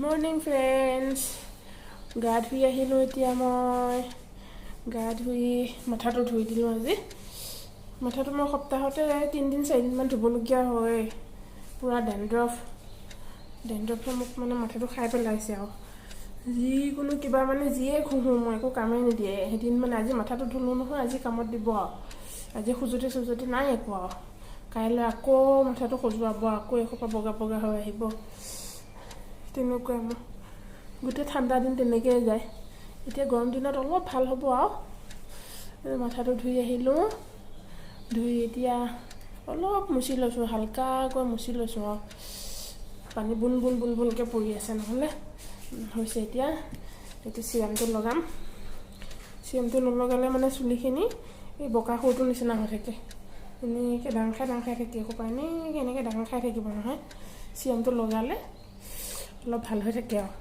morning friends গা ধুই আহিলোঁ এতিয়া মই গা ধুই মাথাটো ধুই দিলোঁ আজি মাথাটো মই সপ্তাহতে 3-4 দিনমান ধুবলগীয়া হয় পুৰা ডেণ্ড্ৰফে মোক মানে মাথাটো খাই পেলাইছে আৰু যিকোনো কিবা মানে যিয়ে ঘুহোঁ মই একো কামেই নিদিয়ে এদিন মানে আজি মাথাটো ধুলোঁ নহয় আজি কামত দিব আজি খুজুতি নাই একো আৰু কাইলৈ আকৌ মাথাটো খজুৱাব আকৌ এসোপা বগা হৈ আহিব তেনেকুৱা মোৰ গোটেই ঠাণ্ডা দিন তেনেকৈ যায় এতিয়া গৰম দিনত অলপ ভাল হ'ব আৰু মাথাটো ধুই আহিলোঁ ধুই এতিয়া অলপ মুচি লৈছোঁ হালকাকৈ মুচি লৈছোঁ আৰু পানী বুলবুলকৈ পৰি আছে নহ'লে হৈছে এতিয়া চিৰামটো লগাম চিৰামটো নলগালে মানে চুলিখিনি এই বকা সৰুটোৰ নিচিনা হৈ থাকে এনেকৈ ডাঙ খাই থাকে এসোপা এনেকৈ ডাঙ খাই থাকিব নহয় চিৰামটো লগালে অলপ ভাল হৈ থাকে আৰু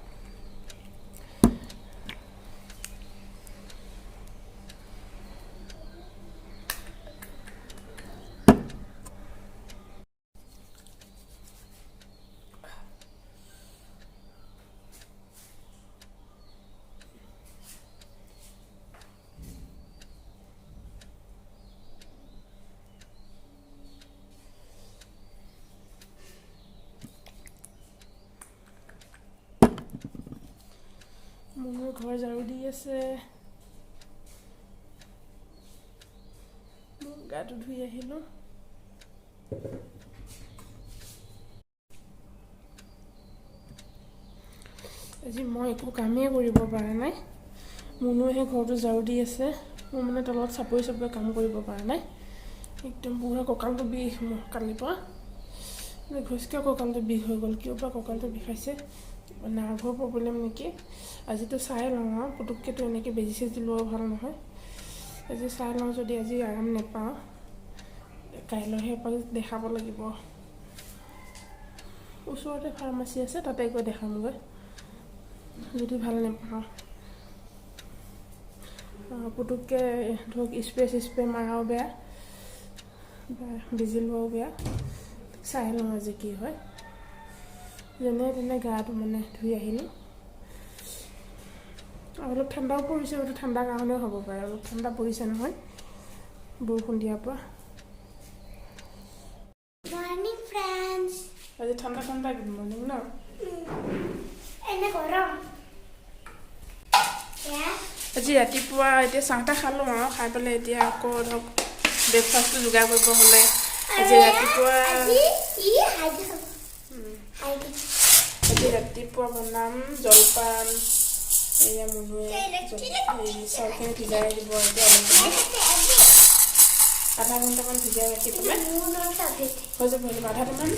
মোৰ ঘৰ ঝাৰু দি আছে গাটো ধুই আহিলোঁ আজি মই একো কামেই কৰিব পৰা নাই মুনুহে ঘৰটো ঝাৰু দি আছে মোৰ মানে তলত চাপৰি কাম কৰিব পৰা নাই একদম পুৰা কঁকালটো বিষ মোৰ কালিৰ পৰা ঘচকৈ কঁকালটো বিষ হৈ গ'ল কিয় বা কঁকালটো বিষাইছে নাৰ্ভৰ প্ৰব্লেম নেকি আজিতো চাই লওঁ আৰু পুটুককৈতো এনেকৈ বেজি চেজি লোৱা ভাল নহয় আজি চাই লওঁ যদি আজি আৰাম নাপাওঁ কাইলৈহে এপাক দেখাব লাগিব ওচৰতে ফাৰ্মাচী আছে তাতে গৈ দেখামগৈ যদি ভাল নাপাওঁ পুটুককৈ ধৰক স্প্ৰে মাৰাও বেয়া বেজি লোৱাও বেয়া চাই লওঁ আজি কি হয় যেনে তেনে গাটো মানে ধুই আহিলোঁ আৰু অলপ ঠাণ্ডাও পৰিছে হয়তো ঠাণ্ডাৰ কাৰণেও হ'ব পাৰে অলপ ঠাণ্ডা পৰিছে নহয় বৰষুণ দিয়াৰ পৰা মৰ্নিং ফ্ৰেণ্ডছ আজি ঠাণ্ডা গুড মৰ্নিং ন এনে গৰম আজি ৰাতিপুৱা এতিয়া চাহটা খালোঁ আৰু খাই পেলাই এতিয়া আকৌ ধৰক ব্ৰেকফাষ্টটো যোগাৰ কৰিব হ'লে আজি ৰাতিপুৱা বনাম জলপান এয়া মুনুৱে চাউলখিনি ভিজাই দিব এতিয়া আধা ঘণ্টামান ভিজাই ৰাখি পেলাই হৈ যাব আধাটামান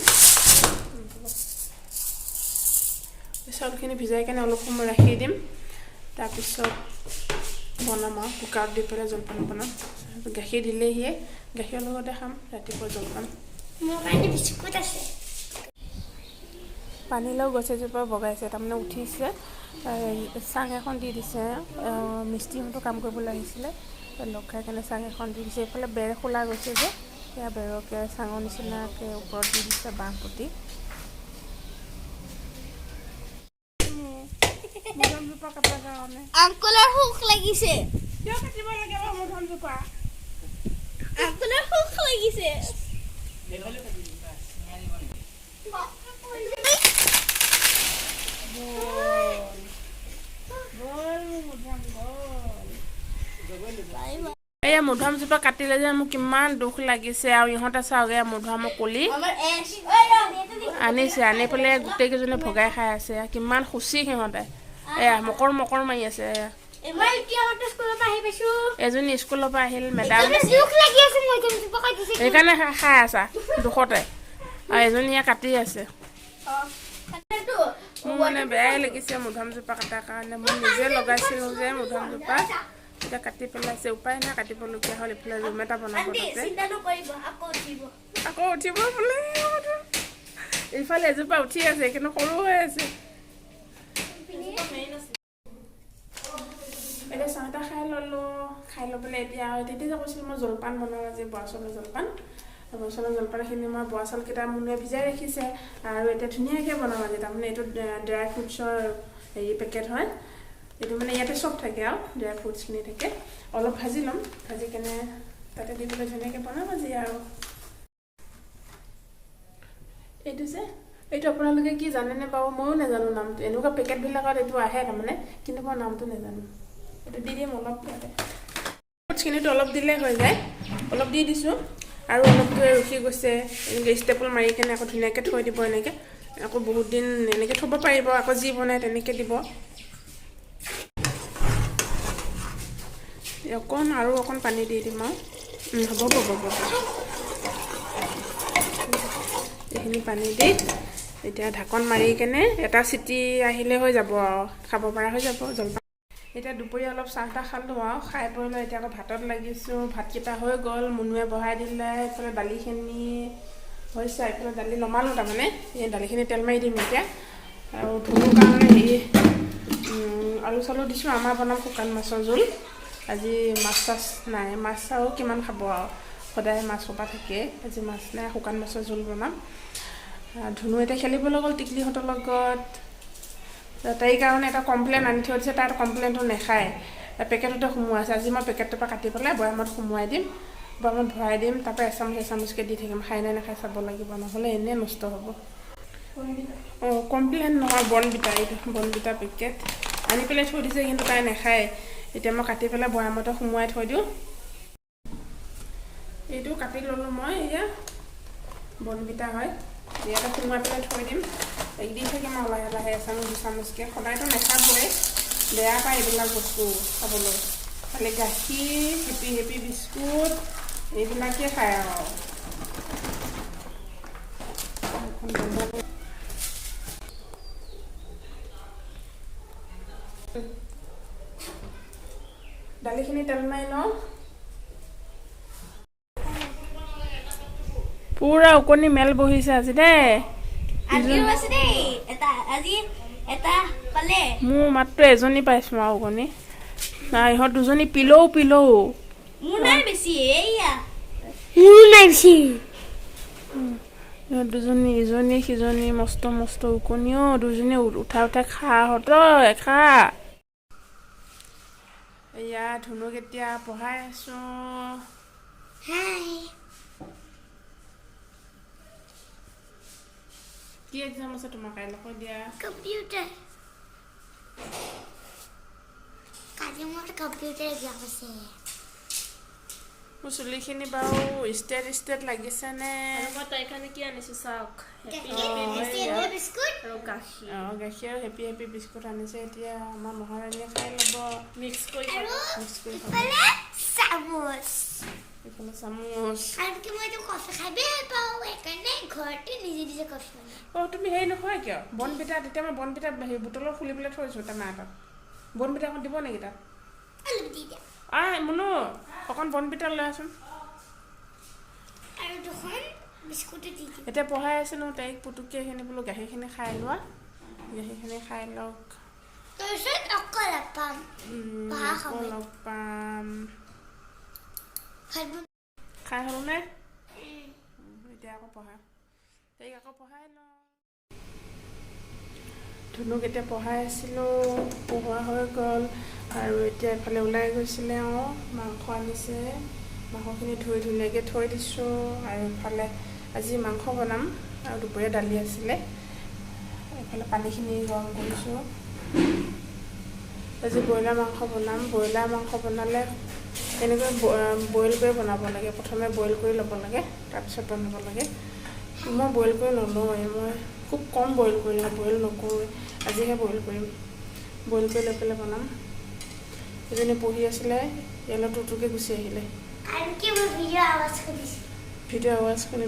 চাউলখিনি ভিজাই কেনে অলপ সময় ৰাখি দিম তাৰপিছত বনাম আৰু কুকাৰত দি পেলাই জলপান বনাম গাখীৰ দিলেহিয়ে গাখীৰৰ লগতে খাম ৰাতিপুৱা জলপান মোৰ কাৰণে বিস্কুট আছে পানীলাও গছ এজোপা বগাইছে তাৰমানে উঠিছে চাং এখন দি দিছে মিস্ত্ৰীহঁতো কাম কৰিবলৈ আহিছিলে লগ খাই কেনে চাং এখন দি দিছে এইফালে বেৰ খোলা গৈছে যে সেয়া বেৰকে চাঙৰ নিচিনাকৈ ওপৰত দি দিছে বাঁহ পুতি মধুমজোপা কটাৰ কাৰণে আংকুলৰ ভোক লাগিছে কিয় কাটিব লাগে বাৰু মধুমজোপা আংকুলৰ ভোক লাগিছে এয়া মধুমজোপা কাটিলে যে মোৰ কিমান দুখ লাগিছে আৰু ইহঁতে চাওক এয়া মধুমৰ কলি আনিছে আনি পেলাই গোটেইকেইজনে ভগাই খাই আছে কিমান খুচি সিহঁতে এয়া মকৰ মাৰি আছে এয়া এজনী স্কুলৰ পৰা আহিল মেডাম সেইকাৰণে খাই আছা দুখতে আৰু এজনী ইয়াত কাটি আছে মোৰ মানে বেয়াই লাগিছে মধুমজোপা কটাৰ কাৰণে মই নিজে লগাইছিলোঁ যে মধুমজোপা এতিয়া কাটি পেলাইছে উপায় নাই কাটিবলগীয়া হ'ল এইফালে ৰুম এটা বনাব তাতে আকৌ উঠিব বোলে এইফালে এজোপা উঠি আছে কিন্তু সৰু হৈ আছে এতিয়া চাহটা খাই ল'লোঁ খাই লৈ পেলাই এতিয়া তেতিয়া যে কৈছিলোঁ মই জলপান বনাওঁ আজি বৰা চাউলৰ জলপান বৰা চাউলৰ জলপানখিনি মই বৰা চাউলকেইটা মুনুৱে ভিজাই ৰাখিছে আৰু এতিয়া ধুনীয়াকৈ বনাম আজি তাৰমানে এইটো ড্ৰাই ফ্ৰুটছৰ হেৰি পেকেট হয় এইটো মানে ইয়াতে চব থাকে আৰু ড্ৰাই ফ্ৰুটছখিনি থাকে অলপ ভাজি ল'ম ভাজি কেনে তাতে দি পেলাই ধুনীয়াকৈ বনাম আজি আৰু এইটো যে এইটো আপোনালোকে কি জানেনে বাৰু ময়ো নাজানো নামটো এনেকুৱা পেকেটবিলাকত এইটো আহে তাৰমানে কিন্তু মই নামটো নাজানো এইটো দি দিম অলপ ইয়াতে ফ্ৰুটছখিনিতো অলপ দিলে হৈ যায় অলপ দি দিছোঁ আৰু অলপকৈ ৰখি গৈছে এনেকৈ ষ্টেপল মাৰি কেনে আকৌ ধুনীয়াকৈ থৈ দিব এনেকৈ আকৌ বহুত দিন এনেকৈ থ'ব পাৰিব আকৌ যি বনায় তেনেকৈ দিব অকণ পানী দি দিম আৰু হ'ব এইখিনি পানী দি এতিয়া ঢাকন মাৰি কেনে এটা চিটি আহিলে হৈ যাব আৰু খাব পৰা হৈ যাব জলপান এতিয়া দুপৰীয়া অলপ চাহ তাহ খালোঁ আৰু খাই বৈ লৈ এতিয়া আকৌ ভাতত লাগিছোঁ ভাতকেইটা হৈ গ'ল মুনুৱে বহাই দিলে এইফালে দালিখিনি হৈছে এইফালে দালি নমালোঁ তাৰমানে এই দালিখিনি তেল মাৰি দিম এতিয়া আৰু ধুনুৰ কাৰণে হেৰি আলু চালু দিছোঁ আমাৰ বনাম শুকান মাছৰ জোল আজি মাছ চাছ নাই মাছ আৰু কিমান খাব আৰু সদায় মাছ সোপা থাকে আজি মাছ নাই শুকান মাছৰ জোল বনাম ধুনু এতিয়া খেলিবলৈ গ'ল টিকলিহঁতৰ লগত তাইৰ কাৰণে এটা কমপ্লেইন আনি থৈ দিছে তাত কমপ্লেইনটো নাখায় পেকেটতে সোমোৱাই আছে আজি মই পেকেটটোৰ পৰা কাটি পেলাই বৈয়ামত সোমোৱাই দিম বৈয়ামত ভৰাই দিম তাৰপৰা এচামুচকৈ দি থাকিম খাই নে নাখাই চাব লাগিব নহ'লে এনেই নষ্ট হ'ব কমপ্লেইন নহয় বনবিটা এইটো বনবিটা পেকেট আনি পেলাই থৈ দিছে কিন্তু তাই নাখায় এতিয়া মই কাটি পেলাই বৈয়ামতে সোমোৱাই থৈ দিওঁ এইটো কাটি ল'লোঁ মই এয়া বনবিটা হয় ইয়াতে সোমোৱাই পেলাই থৈ দিম দি থাকিম আৰু লাহে লাহে এচামুচ দুচামুচকৈ সদায়তো নাখাবই বেয়া পায় এইবিলাক বস্তু খাবলৈ খালি গাখীৰ হেপি বিস্কুট এইবিলাকেই খায় আৰু দালিখিনি তেল মাৰি লওঁ পুৰা উকনি মেল বহিছে আজি দেই মোৰ মাত্ৰ এজনী পাইছোঁ আৰু উকনি ইহঁত দুজনী পিলৌ ইহঁত দুজনী ইজনী সিজনী মস্ত উকনিও দুজনী উঠাই খা এয়া ধুনুক এতিয়া পঢ়াই আছোঁ কি এক্সাম আছে তোমাৰ কাইলৈ কৈ দিয়া কম্পিউটাৰ কালি মোৰ কম্পিউটাৰ এক্সাম আছে মোৰ চুলিখিনি বাৰু ষ্টেট লাগিছেনে মই তাইৰ কাৰণে কি আনিছোঁ চাওক বিস্কুট আৰু গাখীৰ গাখীৰ আৰু হেপি বিস্কুট আনিছে এতিয়া আমাৰ মহাৰাণীয়ে খাই ল'ব মিক্স কৰি এইফালে চামুচ তুমি হেৰি নোখোৱা কিয় বনবিটা তেতিয়া মই বনবিটা বুটলত খুলি পেলাই থৈছোঁ টেমা এটাত বনবিটা অকণ দিব নেকি তাত মুনু অকণ বনবিটা লৈ আছোন এতিয়া পঢ়াই আছোঁ ন তাইক পুতুককৈ এইখিনি বোলো গাখীৰখিনি খাই লোৱা গাখীৰখিনি খাই লওক লগ পাম খাই হ'লনে এতিয়া আকৌ পঢ়া তাইক আকৌ পঢ়াই লওঁ ধুনুক এতিয়া পঢ়াই আছিলোঁ পঢ়োৱা হৈ গ'ল আৰু এতিয়া এফালে ওলাই গৈছিলে মাংস আনিছে মাংসখিনি ধুই ধুনীয়াকৈ থৈ দিছোঁ আৰু এফালে আজি মাংস বনাম আৰু দুপৰীয়া দালি আছিলে এইফালে পানীখিনি গৰম কৰিছোঁ আজি ব্ৰইলাৰ মাংস বনাম ব্ৰইলাৰ মাংস বনালে এনেকৈ বইল কৰি বনাব লাগে প্ৰথমে বইল কৰি ল'ব লাগে তাৰপিছত বনাব লাগে মই বইল কৰি নলওঁ মই খুব কম বইল কৰিলে বইল নকৰোঁ আজিহে বইল কৰিম বইল কৰি লৈ পেলাই বনাম এজনী পঢ়ি আছিলে ইয়ালৈ টুটুকৈ গুচি আহিলে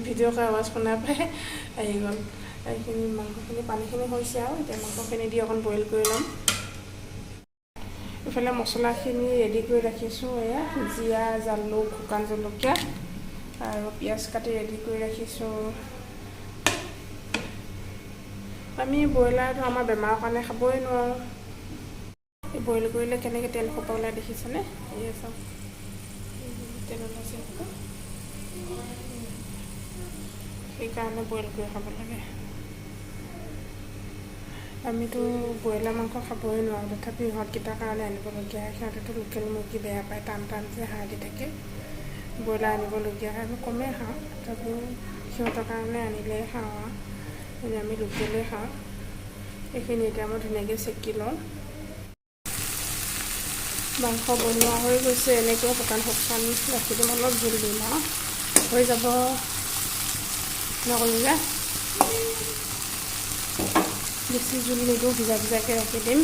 ভিডিঅ'কে আৱাজ শুনাই পাই আহি গ'ল এইখিনি মাংসখিনি পানীখিনি হৈছে আৰু এতিয়া মাংসখিনি দি অকণ বইল কৰি ল'ম এইফালে মছলাখিনি ৰেডি কৰি ৰাখিছোঁ এয়া জিৰা জালুক শুকান জলকীয়া আৰু পিঁয়াজ কাটি ৰেডি কৰি ৰাখিছোঁ আমি ব্ৰইলাৰটো আমাৰ বেমাৰৰ কাৰণে খাবই নোৱাৰোঁ এই বইল কৰিলে কেনেকৈ তেল সোপা ওলাই দেখিছেনে এই চাওক তেল ওলাইছে সেইকাৰণে বইল কৰি খাব লাগে আমিতো ব্ৰইলাৰ মাংস খাবই নোৱাৰোঁ তথাপি ইহঁতকেইটাৰ কাৰণে আনিবলগীয়া হয় সিহঁতেতো লোকেল মুৰ্গী বেয়া পায় টান যে হাড় দি থাকে ব্ৰইলাৰ আনিবলগীয়া হয় আমি কমেই খাওঁ তথাপিও সিহঁতৰ কাৰণে আনিলে খাওঁ আৰু আমি লোকেলেই খাওঁ এইখিনি এতিয়া মই ধুনীয়াকৈ চেকি লওঁ মাংস বনোৱা হৈ গৈছে এনেকৈ শুকান ৰাখি দিম অলপ জোল দিম আৰু হৈ যাব নকৰিম যে বেছি জোল নিদিওঁ ভিজাকৈ ৰাখি দিম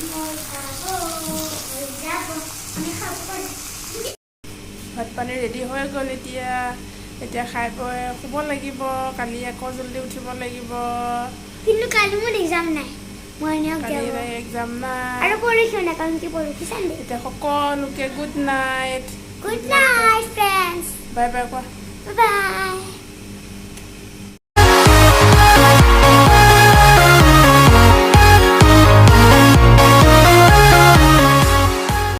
ভাত পানী ৰেডি হৈ গ'ল এতিয়া খাই বৈ শুব লাগিব কালি আকৌ জল্দি উঠিব লাগিব কিন্তু কালি মোৰ এক্সাম নাই কালি এক্সাম নাই আৰু পৰীক্ষা নাই কাৰণ কি পৰীক্ষা চানডে এতিয়া সকলোকে good night good night friends bye bye কোৱা বাই বাই